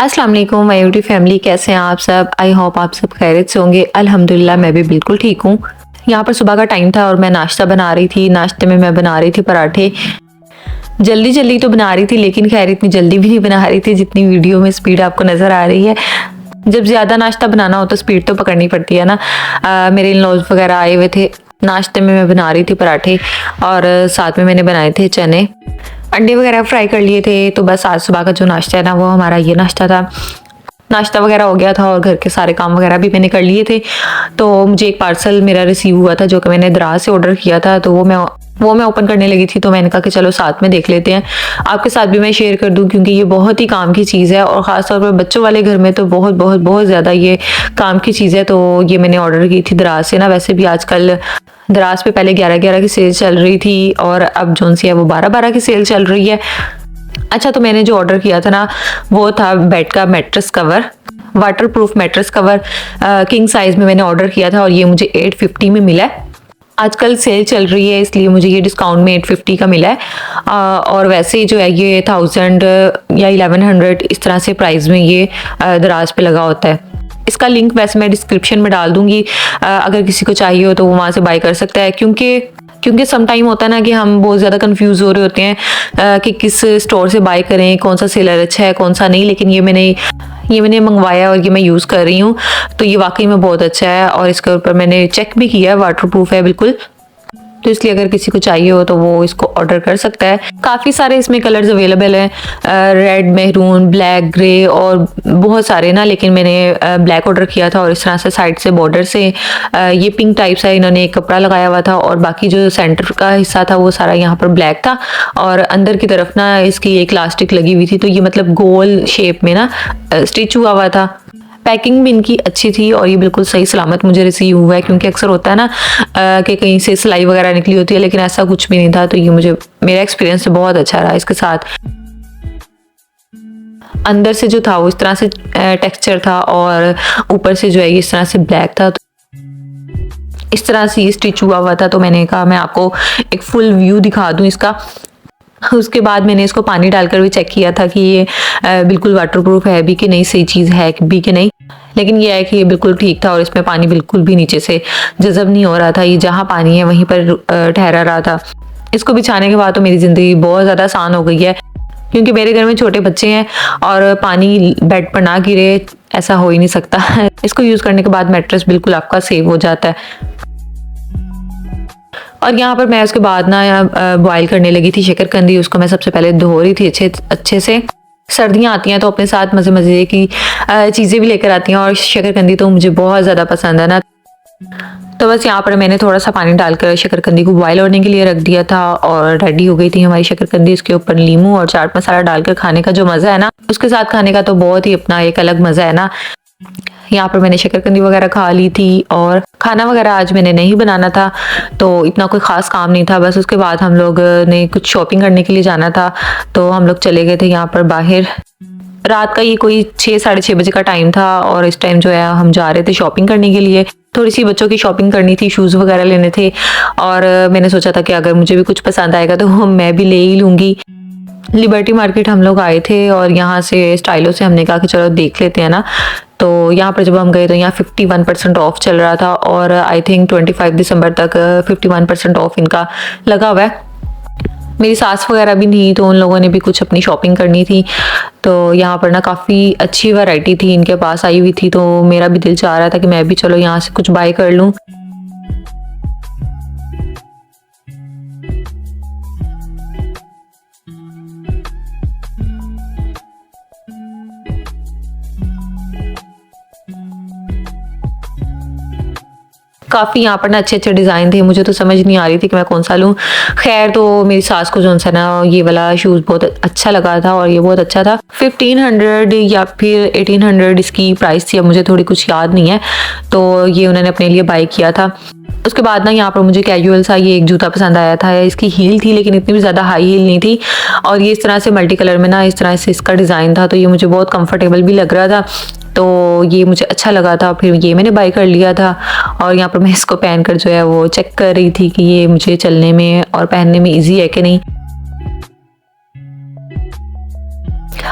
अस्सलाम वालेकुम my YouTube family, कैसे हैं आप सब। आई होप आप सब खैरियत से होंगे। अल्हम्दुलिल्लाह मैं भी बिल्कुल ठीक हूँ। यहाँ पर सुबह का टाइम था और मैं नाश्ता बना रही थी। नाश्ते में मैं बना रही थी पराठे। जल्दी जल्दी तो बना रही थी, लेकिन खैर इतनी जल्दी भी नहीं बना रही थी जितनी वीडियो में स्पीड आपको नज़र आ रही है। जब ज़्यादा नाश्ता बनाना हो तो स्पीड तो पकड़नी पड़ती है ना। मेरे इन लॉज वगैरह आए हुए थे। नाश्ते में मैं बना रही थी पराठे और साथ में मैंने बनाए थे चने। अंडे वगैरह फ्राई कर लिए थे। तो बस आज सुबह का जो नाश्ता है ना, वो हमारा ये नाश्ता था। नाश्ता वगैरह हो गया था और घर के सारे काम वगैरह भी मैंने कर लिए थे। तो मुझे एक पार्सल मेरा रिसीव हुआ था जो कि मैंने दराज से ऑर्डर किया था। तो वो मैं ओपन करने लगी थी, तो मैंने कहा कि चलो साथ में देख लेते हैं, आपके साथ भी मैं शेयर कर दूं, क्योंकि ये बहुत ही काम की चीज़ है और ख़ास तौर पर बच्चों वाले घर में तो बहुत बहुत बहुत ज़्यादा ये काम की चीज़ है। तो ये मैंने ऑर्डर की थी दराज से ना। वैसे भी आजकल दराज पे पहले 11-11 की सेल चल रही थी और अब जोन सी है वो 12-12 की सेल चल रही है। अच्छा, तो मैंने जो ऑर्डर किया था ना, वो था बेड का mattress cover, water proof mattress cover. King size में मैंने ऑर्डर किया था और ये मुझे 850 में मिला है। आजकल सेल चल रही है इसलिए मुझे ये डिस्काउंट में 850 का मिला है। और वैसे जो है ये 1000 या 1100 इस तरह से प्राइस में ये दराज पे लगा होता है। इसका लिंक वैसे मैं डिस्क्रिप्शन में डाल दूंगी, अगर किसी को चाहिए हो तो वो वहाँ से बाय कर सकता है। क्योंकि सम टाइम होता है ना कि हम बहुत ज़्यादा कंफ्यूज हो रहे होते हैं कि किस स्टोर से बाय करें, कौन सा सेलर अच्छा है कौन सा नहीं। लेकिन ये मैंने मंगवाया और ये मैं यूज़ कर रही हूँ, तो ये वाकई में बहुत अच्छा है। और इसके ऊपर मैंने चेक भी किया है, वाटर प्रूफ है बिल्कुल। तो इसलिए अगर किसी को चाहिए हो तो वो इसको ऑर्डर कर सकता है। काफ़ी सारे इसमें कलर्स अवेलेबल हैं, रेड, मेहरून, ब्लैक, ग्रे और बहुत सारे ना। लेकिन मैंने ब्लैक ऑर्डर किया था और इस तरह से साइड से बॉर्डर से ये पिंक टाइप सा इन्होंने एक कपड़ा लगाया हुआ था और बाकी जो सेंटर का हिस्सा था वो सारा यहाँ पर ब्लैक था और अंदर की तरफ ना इसकी एक इलास्टिक लगी हुई थी। तो ये मतलब गोल शेप में ना स्टिच हुआ हुआ था। पैकिंग भी इनकी अच्छी थी और ये बिल्कुल सही सलामत मुझे रिसीव हुआ है, क्योंकि अक्सर होता है ना कि कहीं से सिलाई वगैरह निकली होती है, लेकिन ऐसा कुछ भी नहीं था। तो ये मेरा एक्सपीरियंस बहुत अच्छा रहा इसके साथ। अंदर से जो था वो इस तरह से टेक्सचर था और ऊपर से जो है ये इस तरह से ब्लैक था। तो इस तरह से ये स्टिच हुआ था। तो मैंने कहा मैं आपको एक फुल व्यू दिखा दूं इसका। उसके बाद मैंने इसको पानी डालकर भी चेक किया था कि ये बिल्कुल वाटरप्रूफ है भी कि नहीं, सही चीज़ है भी कि नहीं। लेकिन ये है कि ये बिल्कुल ठीक था और इसमें पानी बिल्कुल भी नीचे से जज़ब नहीं हो रहा था। ये जहाँ पानी है वहीं पर ठहरा रहा था। इसको बिछाने के बाद तो मेरी ज़िंदगी बहुत ज़्यादा आसान हो गई है, क्योंकि मेरे घर में छोटे बच्चे हैं और पानी बेड पर ना गिरे ऐसा हो ही नहीं सकता। इसको यूज़ करने के बाद मैट्रेस बिल्कुल आपका सेव हो जाता है। और यहाँ पर मैं उसके बाद ना बॉईल करने लगी थी शकरकंदी। उसको मैं सबसे पहले धो रही थी अच्छे से। सर्दियाँ आती हैं तो अपने साथ मज़े मज़े की चीज़ें भी लेकर आती हैं और शकरकंदी तो मुझे बहुत ज़्यादा पसंद है ना। तो बस यहाँ पर मैंने थोड़ा सा पानी डालकर शकरकंदी को बॉईल होने के लिए रख दिया था और रेडी हो गई थी हमारी शकरकंदी। इसके ऊपर नींबू और चाट मसाला डालकर खाने का जो मज़ा है ना, उसके साथ खाने का तो बहुत ही अपना एक अलग मज़ा है ना। यहाँ पर मैंने शकरकंदी वगैरह खा ली थी और खाना वगैरह आज मैंने नहीं बनाना था, तो इतना कोई ख़ास काम नहीं था। बस उसके बाद हम लोग ने कुछ शॉपिंग करने के लिए जाना था, तो हम लोग चले गए थे यहाँ पर बाहर। रात का ये कोई 6-6:30 बजे का टाइम था और इस टाइम जो है हम जा रहे थे शॉपिंग करने के लिए। थोड़ी सी बच्चों की शॉपिंग करनी थी, शूज़ वगैरह लेने थे और मैंने सोचा था कि अगर मुझे भी कुछ पसंद आएगा तो मैं भी ले ही लूँगी। लिबर्टी मार्केट हम लोग आए थे और यहाँ से स्टाइलो से हमने कहा कि चलो देख लेते हैं ना। तो यहाँ पर जब हम गए तो यहाँ 51% ऑफ चल रहा था और आई थिंक 25 दिसंबर तक 51% ऑफ इनका लगा हुआ है। मेरी सास वगैरह भी नहीं, तो उन लोगों ने भी कुछ अपनी शॉपिंग करनी थी। तो यहाँ पर ना काफ़ी अच्छी वैरायटी थी इनके पास आई हुई थी, तो मेरा भी दिल चाह रहा था कि मैं भी चलो यहाँ से कुछ बाय कर लूँ। काफ़ी यहाँ पर ना अच्छे अच्छे डिज़ाइन थे। मुझे तो समझ नहीं आ रही थी कि मैं कौन सा लूँ। खैर तो मेरी सास को जो सा ना ये वाला शूज़ बहुत अच्छा लगा था और ये बहुत अच्छा था। 1500 या फिर 1800 इसकी प्राइस थी, अब मुझे थोड़ी कुछ याद नहीं है। तो ये उन्होंने अपने लिए बाय किया था। उसके बाद ना यहाँ पर मुझे कैजुअल सा ये एक जूता पसंद आया था। इसकी हील थी लेकिन इतनी भी ज़्यादा हाई हील नहीं थी और ये इस तरह से मल्टी कलर में ना इस तरह से इसका डिज़ाइन था, तो ये मुझे बहुत कंफर्टेबल भी लग रहा था। तो ये मुझे अच्छा लगा था, फिर ये मैंने बाय कर लिया था। और यहाँ पर मैं इसको पहनकर जो है वो चेक कर रही थी कि ये मुझे चलने में और पहनने में ईजी है कि नहीं।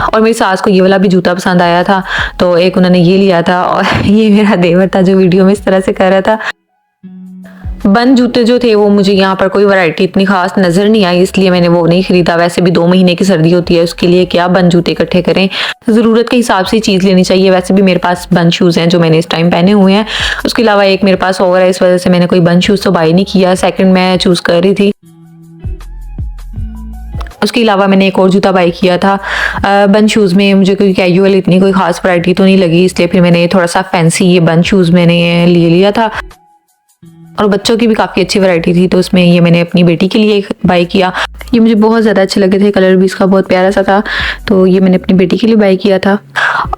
और मेरी सास को ये वाला भी जूता पसंद आया था, तो एक उन्होंने ये लिया था और ये मेरा देवर था जो वीडियो में इस तरह से कर रहा था। बंद जूते जो थे वो मुझे यहाँ पर कोई वैरायटी इतनी खास नज़र नहीं आई, इसलिए मैंने वो नहीं खरीदा। वैसे भी 2 महीने की सर्दी होती है, उसके लिए क्या बंद जूते इकट्ठे करें, ज़रूरत के हिसाब से चीज़ लेनी चाहिए। वैसे भी मेरे पास बंद शूज़ हैं जो मैंने इस टाइम पहने हुए हैं, उसके अलावा एक मेरे पास और है, इस वजह से मैंने कोई बंद शूज़ तो बाई नहीं किया। सेकंड मैं चूज़ कर रही थी। उसके अलावा मैंने एक और जूता बाई किया था। बंद शूज़ में मुझे कोई कैजुअल इतनी कोई ख़ास वैरायटी तो नहीं लगी, इसलिए फिर मैंने थोड़ा सा फैंसी ये बंद शूज़ मैंने ले लिया था। और बच्चों की भी काफ़ी अच्छी वैरायटी थी, तो उसमें ये मैंने अपनी बेटी के लिए बाई किया। ये मुझे बहुत ज़्यादा अच्छे लगे थे, कलर भी इसका बहुत प्यारा सा था, तो ये मैंने अपनी बेटी के लिए बाई किया था।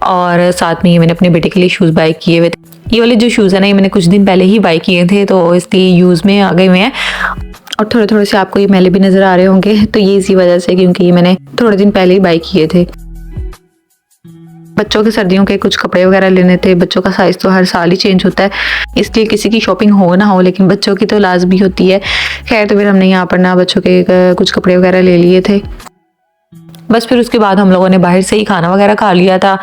और साथ में ये मैंने अपने बेटे के लिए शूज़ बाई किए हुए थे। ये वाले जो शूज़ है ना, ये मैंने कुछ दिन पहले ही बाई किए थे, तो इसलिए यूज़ में आ गए हुए हैं। और थोड़े थोड़े से आपको ये मैले भी नज़र आ रहे होंगे, तो ये इसी वजह से, क्योंकि ये मैंने थोड़े दिन पहले ही बाई किए थे। बच्चों के सर्दियों के कुछ कपड़े वगैरह लेने थे। बच्चों का साइज़ तो हर साल ही चेंज होता है, इसलिए किसी की शॉपिंग हो ना हो, लेकिन बच्चों की तो लाजमी होती है। खैर, तो फिर हमने यहाँ पर ना बच्चों के कुछ कपड़े वगैरह ले लिए थे। बस फिर उसके बाद हम लोगों ने बाहर से ही खाना वगैरह खा लिया था।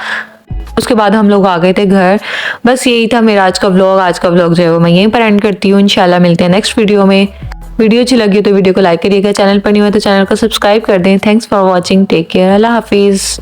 उसके बाद हम लोग आ गए थे घर। बस यही था मेरा आज का व्लॉग। आज का व्लॉग जो है वो मैं यहीं पर एंड करती हूँ। इंशाल्लाह मिलते हैं नेक्स्ट वीडियो में। वीडियो अच्छी लगी तो वीडियो को लाइक करिएगा, चैनल पर नहीं हो तो चैनल को सब्सक्राइब कर दें। Thanks for watching, take care, अल्लाह हाफिज़।